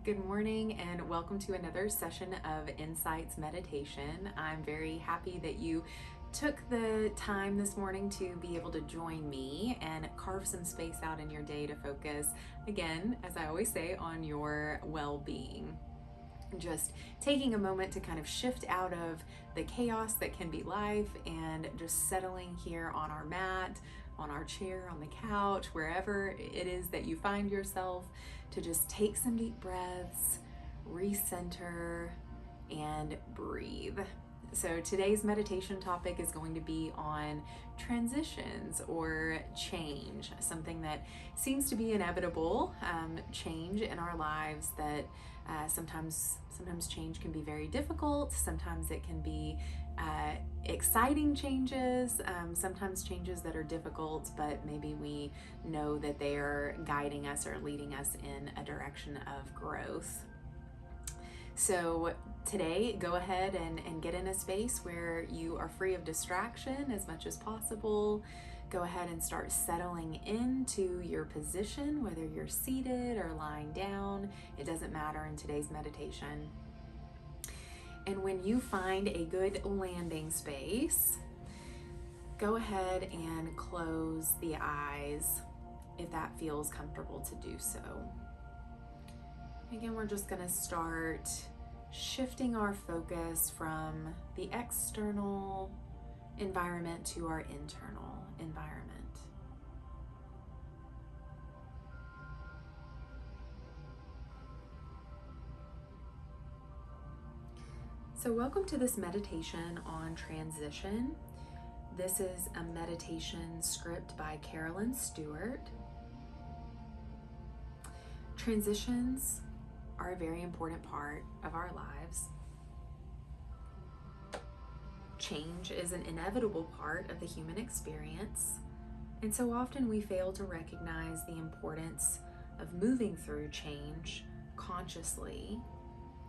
Good morning and welcome to another session of Insights Meditation. I'm very happy that you took the time this morning to be able to join me and carve some space out in your day to focus, again, as I always say, on your well-being. Just taking a moment to kind of shift out of the chaos that can be life and just settling here on our mat, on our chair, on the couch, wherever it is that you find yourself, to just take some deep breaths, recenter, and breathe. So today's meditation topic is going to be on transitions or change, something that seems to be inevitable, change in our lives that sometimes change can be very difficult. Sometimes it can be exciting changes, sometimes changes that are difficult, but maybe we know that they are guiding us or leading us in a direction of growth. So today, go ahead and get in a space where you are free of distraction as much as possible. Go ahead and start settling into your position, whether you're seated or lying down. It doesn't matter in today's meditation. And when you find a good landing space, go ahead and close the eyes if that feels comfortable to do so. Again, we're just going to start shifting our focus from the external environment to our internal environment. So welcome to this meditation on transition. This is a meditation script by Carolyn Stewart. Transitions are a very important part of our lives. Change is an inevitable part of the human experience, and so often we fail to recognize the importance of moving through change consciously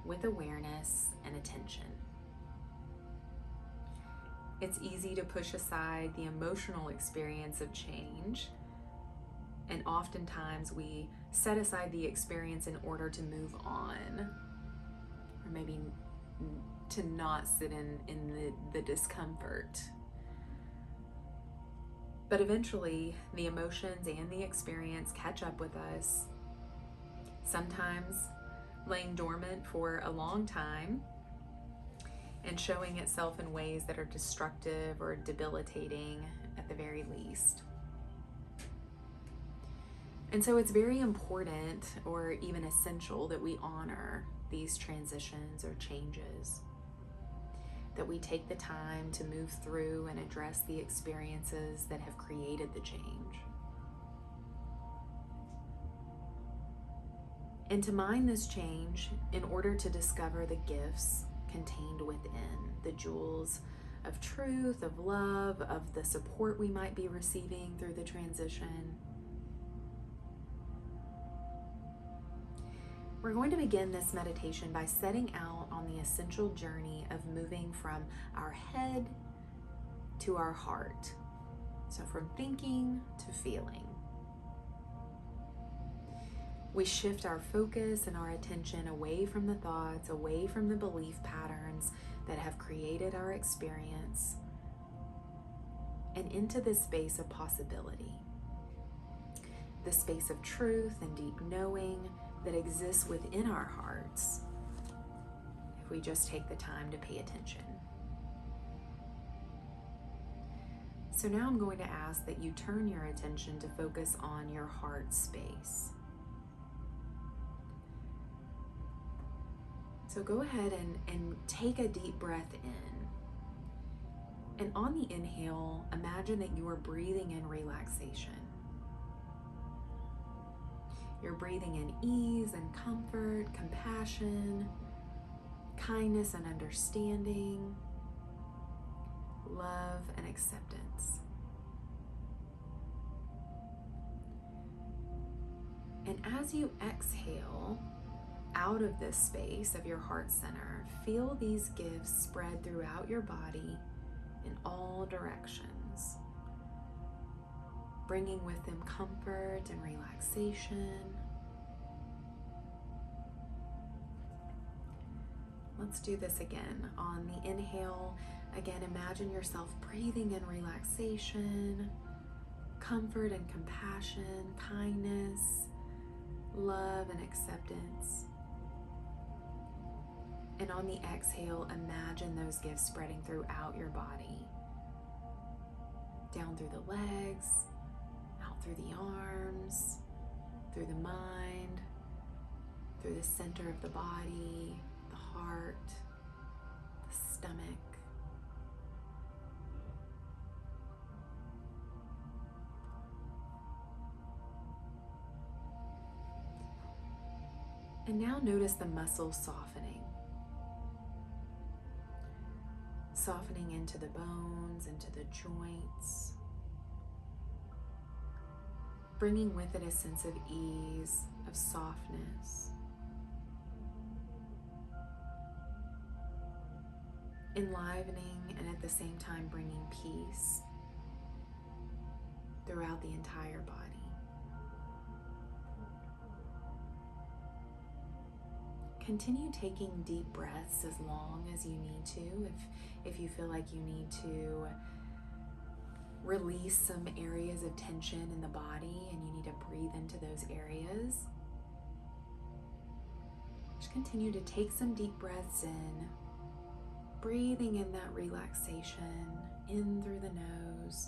with awareness and attention. It's easy to push aside the emotional experience of change, and oftentimes we set aside the experience in order to move on, or maybe to not sit in the discomfort. But eventually, the emotions and the experience catch up with us, sometimes laying dormant for a long time and showing itself in ways that are destructive or debilitating at the very least. And so it's very important, or even essential, that we honor these transitions or changes, that we take the time to move through and address the experiences that have created the change. And to mind this change in order to discover the gifts contained within, the jewels of truth, of love, of the support we might be receiving through the transition. We're going to begin this meditation by setting out on the essential journey of moving from our head to our heart. So from thinking to feeling. We shift our focus and our attention away from the thoughts, away from the belief patterns that have created our experience, and into this space of possibility, the space of truth and deep knowing that exists within our hearts if we just take the time to pay attention. So now I'm going to ask that you turn your attention to focus on your heart space. So go ahead and take a deep breath in. And on the inhale, imagine that you are breathing in relaxation. You're breathing in ease and comfort, compassion, kindness and understanding, love and acceptance. And as you exhale out of this space of your heart center, feel these gifts spread throughout your body in all directions, bringing with them comfort and relaxation. Let's do this again. On the inhale, again, imagine yourself breathing in relaxation, comfort and compassion, kindness, love and acceptance. And on the exhale, imagine those gifts spreading throughout your body, down through the legs, out through the arms, through the mind, through the center of the body, the heart, the stomach. And now notice the muscles softening. Softening into the bones, into the joints. Bringing with it a sense of ease, of softness. Enlivening and at the same time bringing peace throughout the entire body. Continue taking deep breaths as long as you need to. If you feel like you need to release some areas of tension in the body and you need to breathe into those areas, just continue to take some deep breaths in, breathing in that relaxation in through the nose.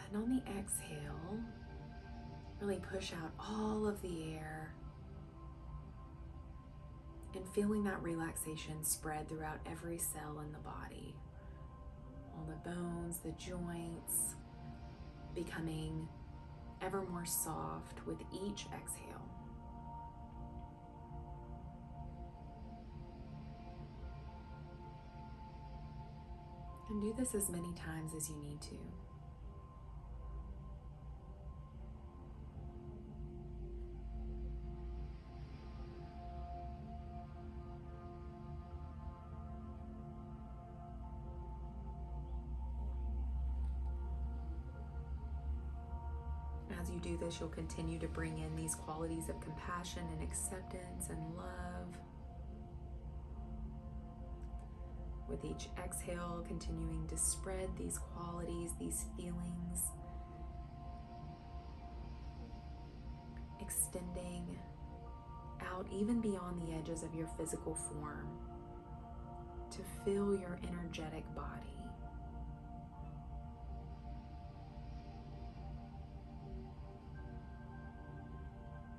And on the exhale, really push out all of the air and feeling that relaxation spread throughout every cell in the body. All the bones, the joints, becoming ever more soft with each exhale. And do this as many times as you need to. As you do this, you'll continue to bring in these qualities of compassion and acceptance and love. With each exhale, continuing to spread these qualities, these feelings, extending out even beyond the edges of your physical form to fill your energetic body.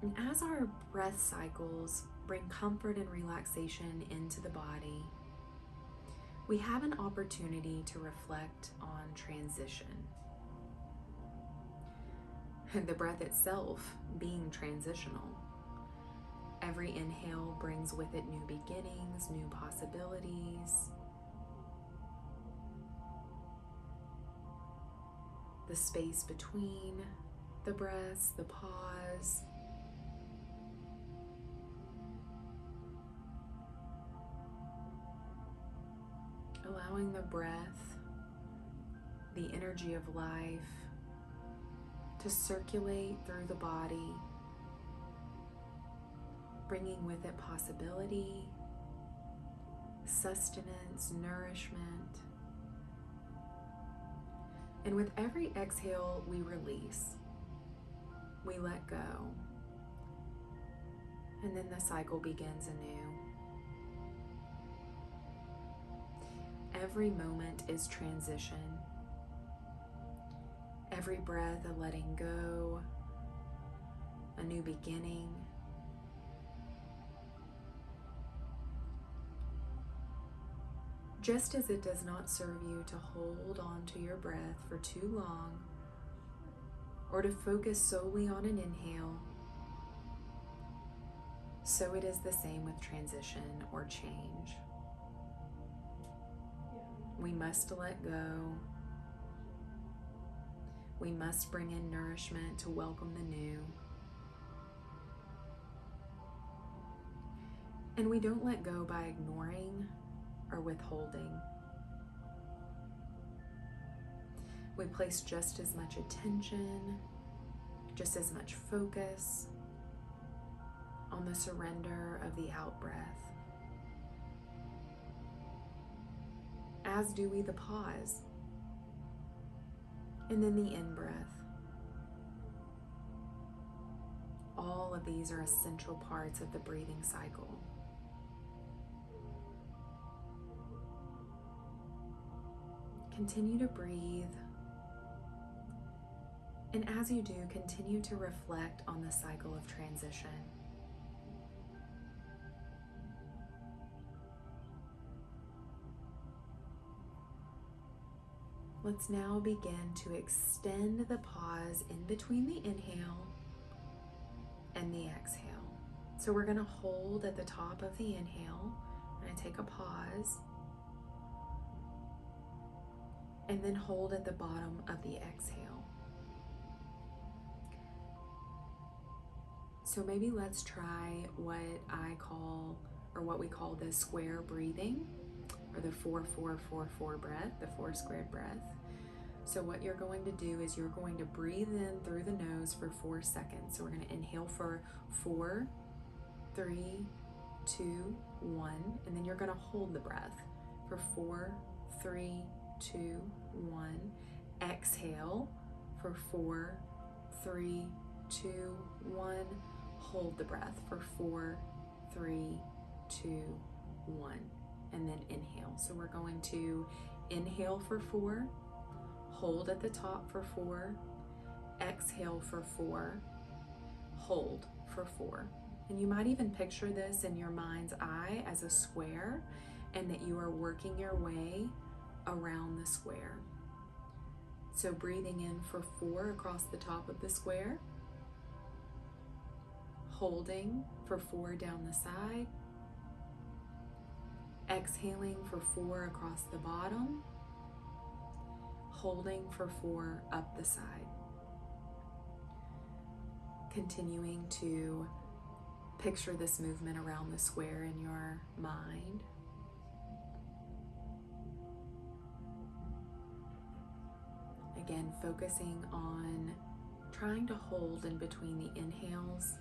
And as our breath cycles bring comfort and relaxation into the body, we have an opportunity to reflect on transition. And the breath itself being transitional. Every inhale brings with it new beginnings, new possibilities. The space between the breaths, the pause. Allowing the breath, the energy of life, to circulate through the body, bringing with it possibility, sustenance, nourishment. And with every exhale, we release, we let go, and then the cycle begins anew. Every moment is transition. Every breath a letting go, a new beginning. Just as it does not serve you to hold on to your breath for too long or to focus solely on an inhale, so it is the same with transition or change. We must let go. We must bring in nourishment to welcome the new. And we don't let go by ignoring or withholding. We place just as much attention, just as much focus on the surrender of the out breath, as do we the pause, and then the in breath. All of these are essential parts of the breathing cycle. Continue to breathe, and as you do, continue to reflect on the cycle of transition. Let's now begin to extend the pause in between the inhale and the exhale. So we're going to hold at the top of the inhale. We're going to take a pause, and then hold at the bottom of the exhale. So maybe let's try what we call the square breathing, or the 4-4-4-4 breath, the 4 squared breath. So what you're going to do is you're going to breathe in through the nose for 4 seconds. So we're going to inhale for 4, 3, 2, 1, and then you're going to hold the breath for 4, 3, 2, 1. Exhale for 4, 3, 2, 1. Hold the breath for 4, 3, 2, 1. And then inhale. So we're going to inhale for 4, hold at the top for 4, exhale for 4, hold for 4. And you might even picture this in your mind's eye as a square, and that you are working your way around the square. So breathing in for 4 across the top of the square, holding for 4 down the side, exhaling for 4 across the bottom, holding for 4 up the side. Continuing to picture this movement around the square in your mind. Again, focusing on trying to hold in between the inhales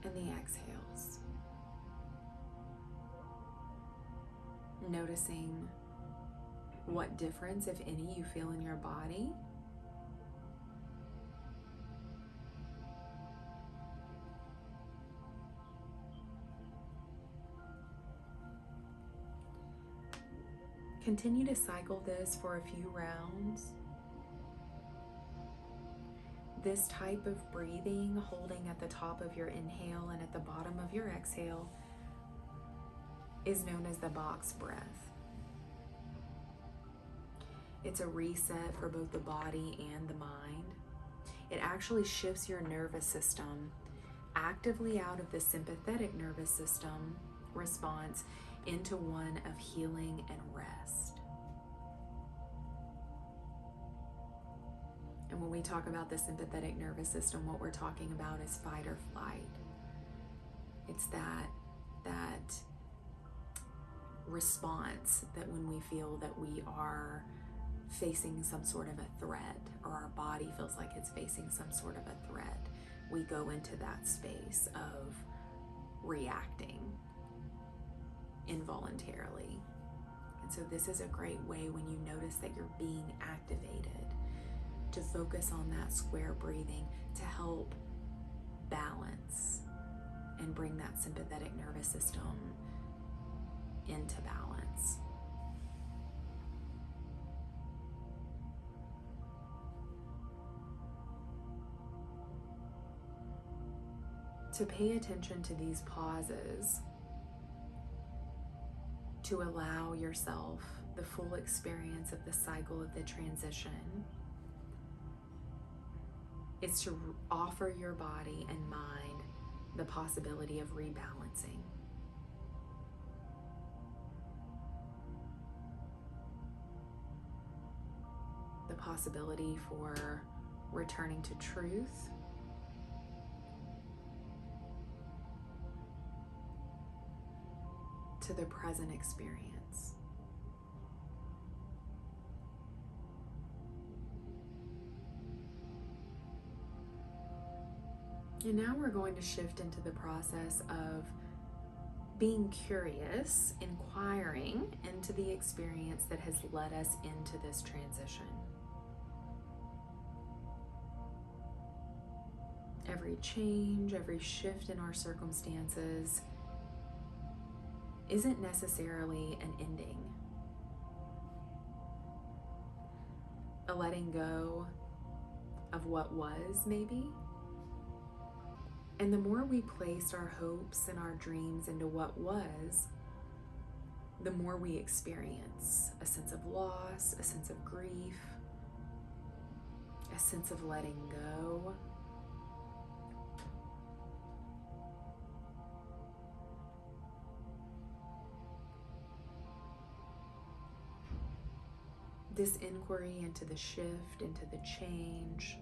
and the exhales. Noticing what difference, if any, you feel in your body. Continue to cycle this for a few rounds. This type of breathing, holding at the top of your inhale and at the bottom of your exhale, is known as the box breath. It's a reset for both the body and the mind. It actually shifts your nervous system actively out of the sympathetic nervous system response into one of healing and rest. And when we talk about the sympathetic nervous system, what we're talking about is fight or flight. It's that response that when we feel that we are facing some sort of a threat, or our body feels like it's facing some sort of a threat, we go into that space of reacting involuntarily. And so this is a great way, when you notice that you're being activated, to focus on that square breathing to help balance and bring that sympathetic nervous system into balance. To pay attention to these pauses, to allow yourself the full experience of the cycle of the transition, is to offer your body and mind the possibility of rebalancing. The possibility for returning to truth, to the present experience. And now we're going to shift into the process of being curious, inquiring into the experience that has led us into this transition. Every change, every shift in our circumstances isn't necessarily an ending. A letting go of what was, maybe. And the more we placed our hopes and our dreams into what was, the more we experience a sense of loss, a sense of grief, a sense of letting go. This inquiry into the shift, into the change,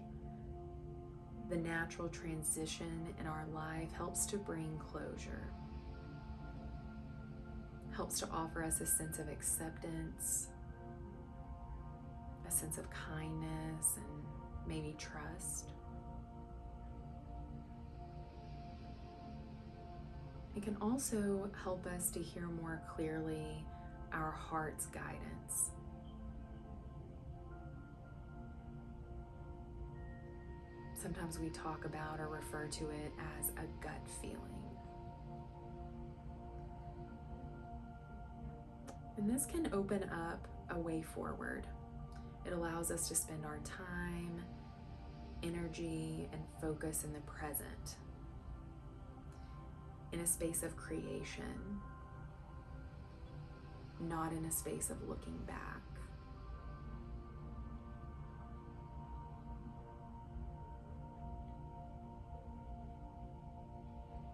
the natural transition in our life helps to bring closure, helps to offer us a sense of acceptance, a sense of kindness, and maybe trust. It can also help us to hear more clearly our heart's guidance. Sometimes we talk about or refer to it as a gut feeling. And this can open up a way forward. It allows us to spend our time, energy, and focus in the present, in a space of creation, not in a space of looking back.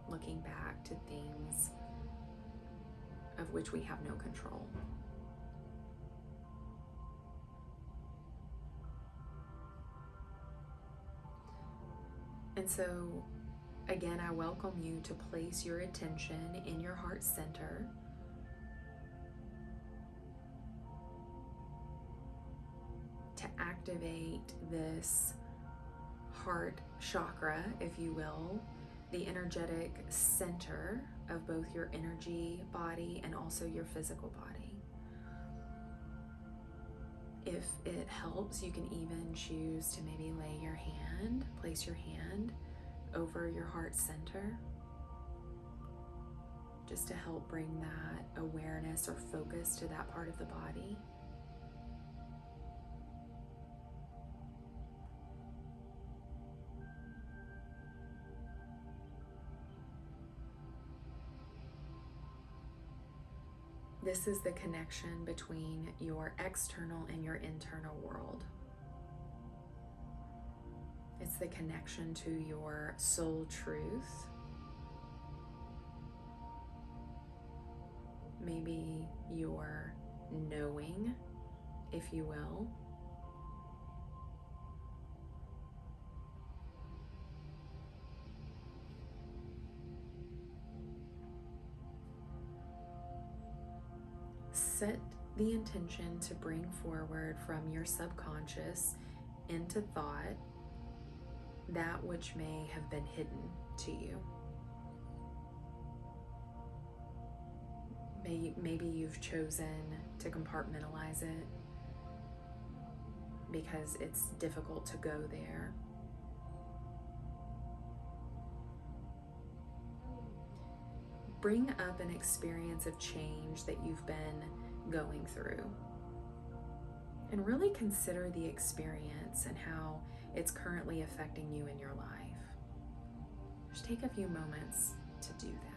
Looking back to things of which we have no control. And so, again, I welcome you to place your attention in your heart center. To activate this heart chakra, if you will, the energetic center of both your energy body and also your physical body. If it helps, you can even choose to maybe place your hand over your heart center, just to help bring that awareness or focus to that part of the body. This is the connection between your external and your internal world. It's the connection to your soul truth. Maybe your knowing, if you will. Set the intention to bring forward from your subconscious into thought that which may have been hidden to you. Maybe you've chosen to compartmentalize it because it's difficult to go there. Bring up an experience of change that you've been going through. And really consider the experience and how it's currently affecting you in your life. Just take a few moments to do that.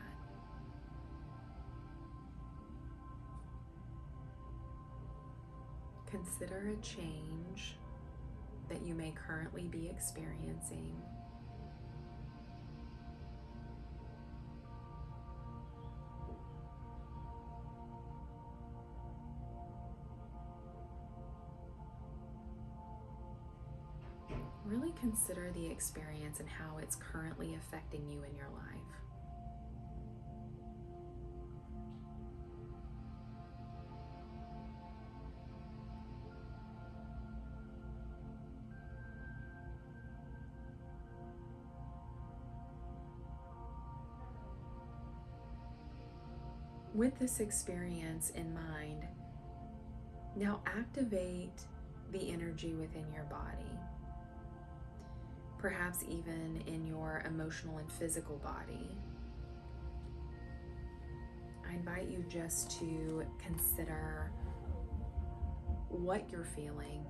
Consider a change that you may currently be experiencing. Really consider the experience and how it's currently affecting you in your life. with this experience in mind, now activate the energy within your body, perhaps even in your emotional and physical body. I invite you just to consider what you're feeling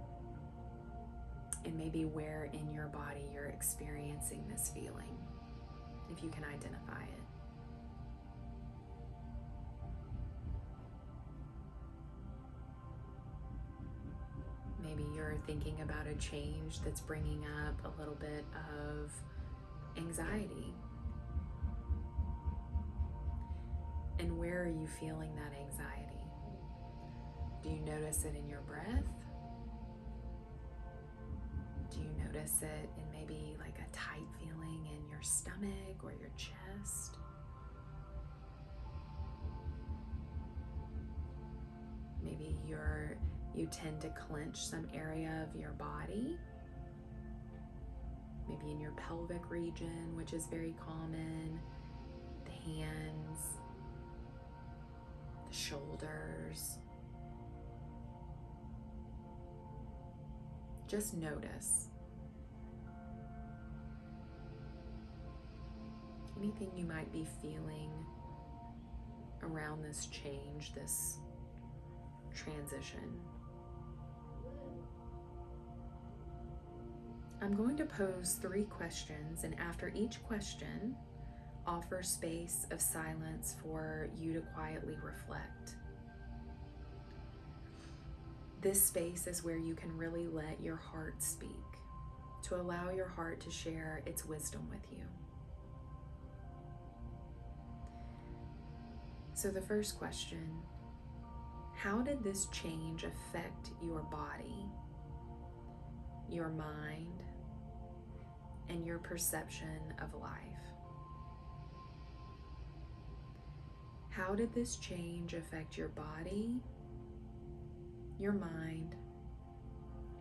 and maybe where in your body you're experiencing this feeling, if you can identify it. Maybe you're thinking about a change that's bringing up a little bit of anxiety. And where are you feeling that anxiety? Do you notice it in your breath? Do you notice it in maybe like a tight feeling in your stomach or your chest? Maybe you tend to clench some area of your body, maybe in your pelvic region, which is very common, the hands, the shoulders. Just notice. Anything you might be feeling around this change, this transition. I'm going to pose 3 questions, and after each question, offer space of silence for you to quietly reflect. This space is where you can really let your heart speak, to allow your heart to share its wisdom with you. So the first question, how did this change affect your body, your mind, and your perception of life? How did this change affect your body, your mind,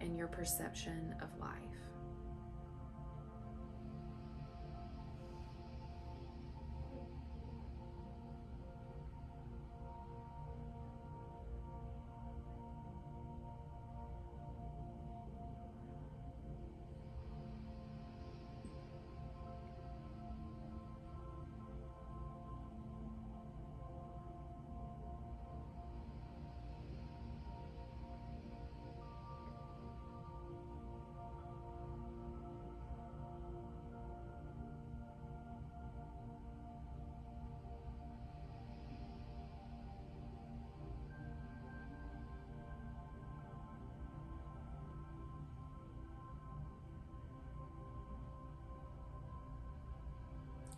and your perception of life?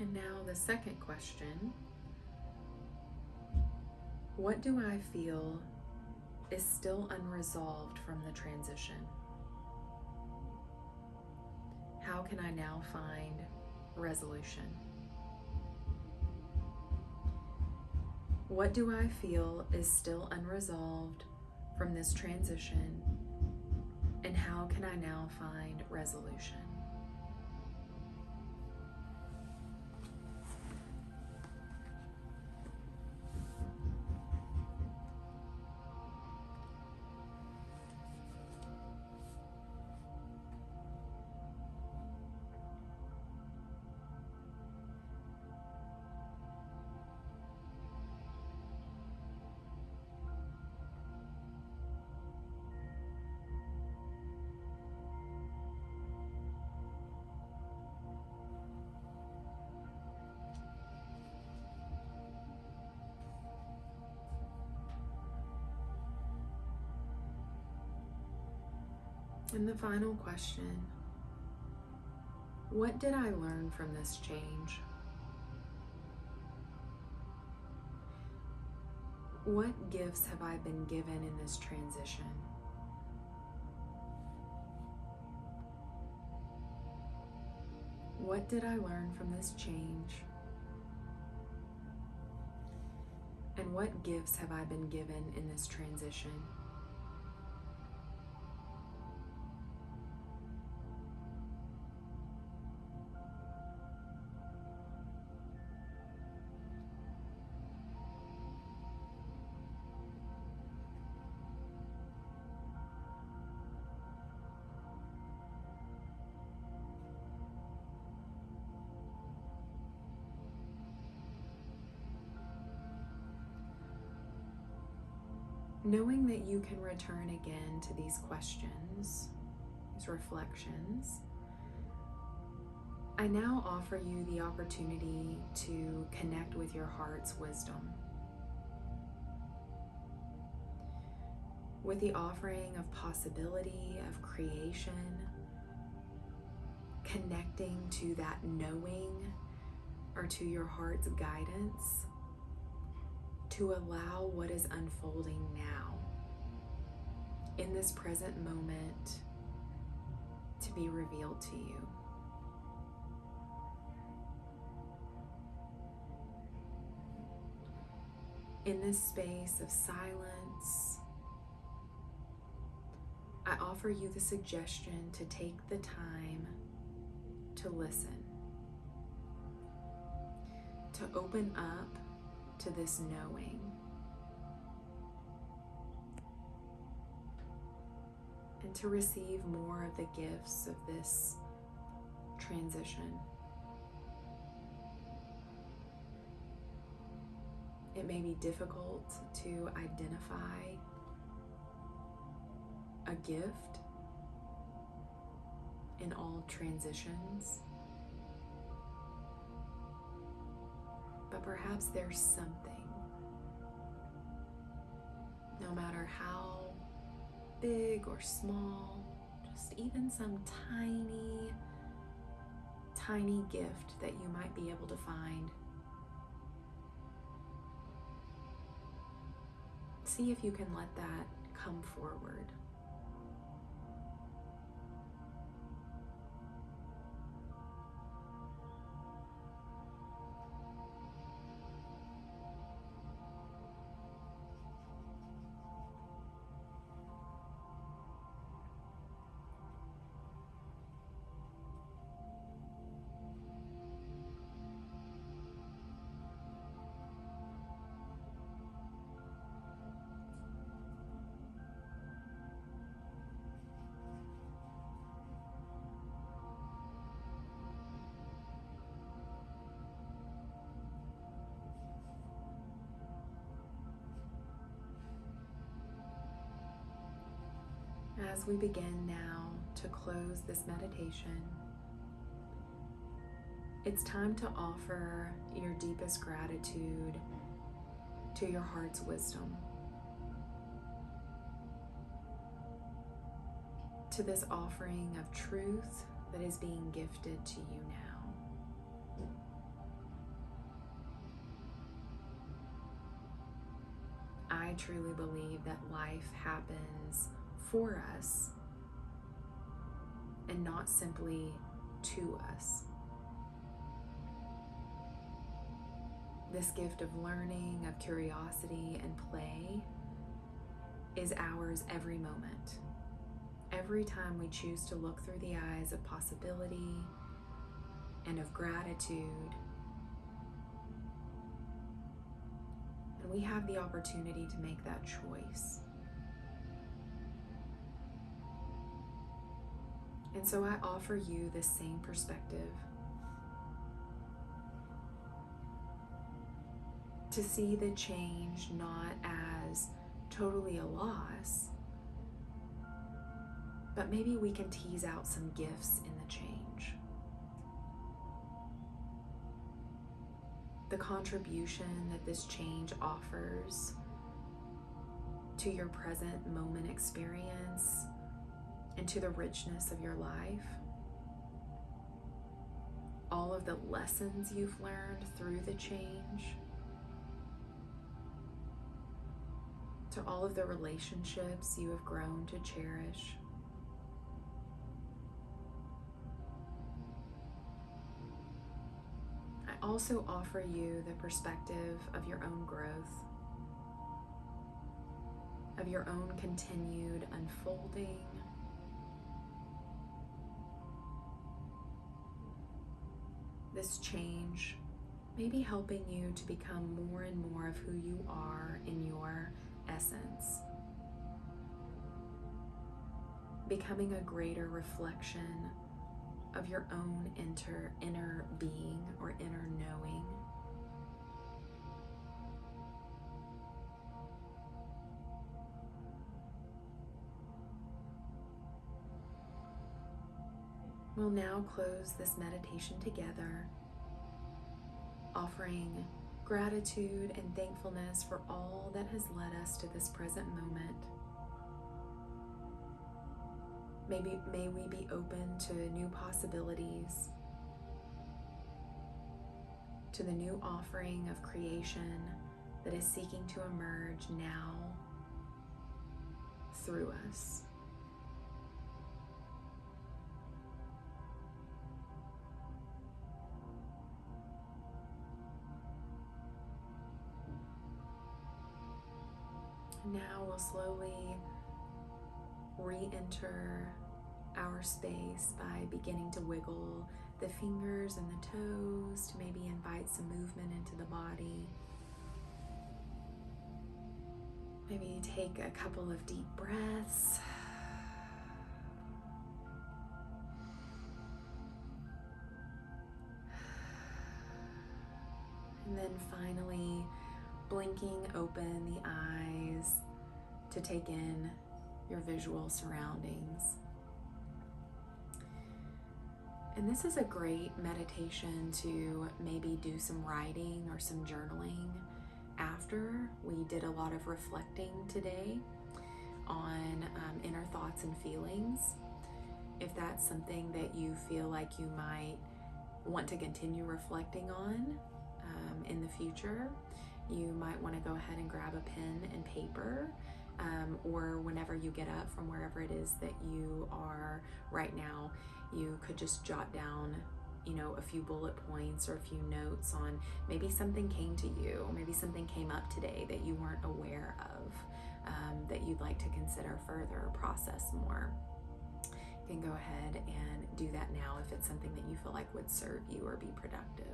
And now the second question, what do I feel is still unresolved from the transition? How can I now find resolution? What do I feel is still unresolved from this transition, and how can I now find resolution? And the final question, what did I learn from this change? What gifts have I been given in this transition? What did I learn from this change? And what gifts have I been given in this transition? knowing that you can return again to these questions, these reflections, I now offer you the opportunity to connect with your heart's wisdom. With the offering of possibility, of creation, connecting to that knowing or to your heart's guidance to allow what is unfolding now in this present moment to be revealed to you. In this space of silence, I offer you the suggestion to take the time to listen, to open up to this knowing, and to receive more of the gifts of this transition. It may be difficult to identify a gift in all transitions, but perhaps there's something, no matter how big or small, just even some tiny gift that you might be able to find. See if you can let that come forward. As we begin now to close this meditation, it's time to offer your deepest gratitude to your heart's wisdom, to this offering of truth that is being gifted to you now. I truly believe that life happens for us and not simply to us. This gift of learning, of curiosity and play is ours every moment. Every time we choose to look through the eyes of possibility and of gratitude, and we have the opportunity to make that choice. And so I offer you this same perspective, to see the change not as totally a loss, but maybe we can tease out some gifts in the change. The contribution that this change offers to your present moment experience and to the richness of your life. All of the lessons you've learned through the change, to all of the relationships you have grown to cherish. I also offer you the perspective of your own growth, of your own continued unfolding, this change may be helping you to become more and more of who you are in your essence, becoming a greater reflection of your own inner being or inner knowing. We'll now close this meditation together, offering gratitude and thankfulness for all that has led us to this present moment. May we be open to new possibilities, to the new offering of creation that is seeking to emerge now through us. Now we'll slowly re-enter our space by beginning to wiggle the fingers and the toes to maybe invite some movement into the body. Maybe take a couple of deep breaths. And then finally, blinking open the eyes to take in your visual surroundings. And this is a great meditation to maybe do some writing or some journaling after we did a lot of reflecting today on inner thoughts and feelings. If that's something that you feel like you might want to continue reflecting on in the future, you might want to go ahead and grab a pen and paper, or whenever you get up from wherever it is that you are right now, you could just jot down, a few bullet points or a few notes on maybe something came to you, maybe something came up today that you weren't aware of, that you'd like to consider further or process more. You can go ahead and do that now if it's something that you feel like would serve you or be productive.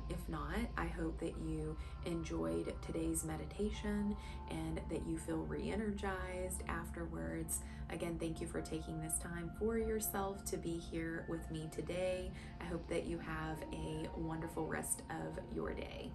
If not, I hope that you enjoyed today's meditation and that you feel re-energized afterwards. Again, thank you for taking this time for yourself to be here with me today. I hope that you have a wonderful rest of your day.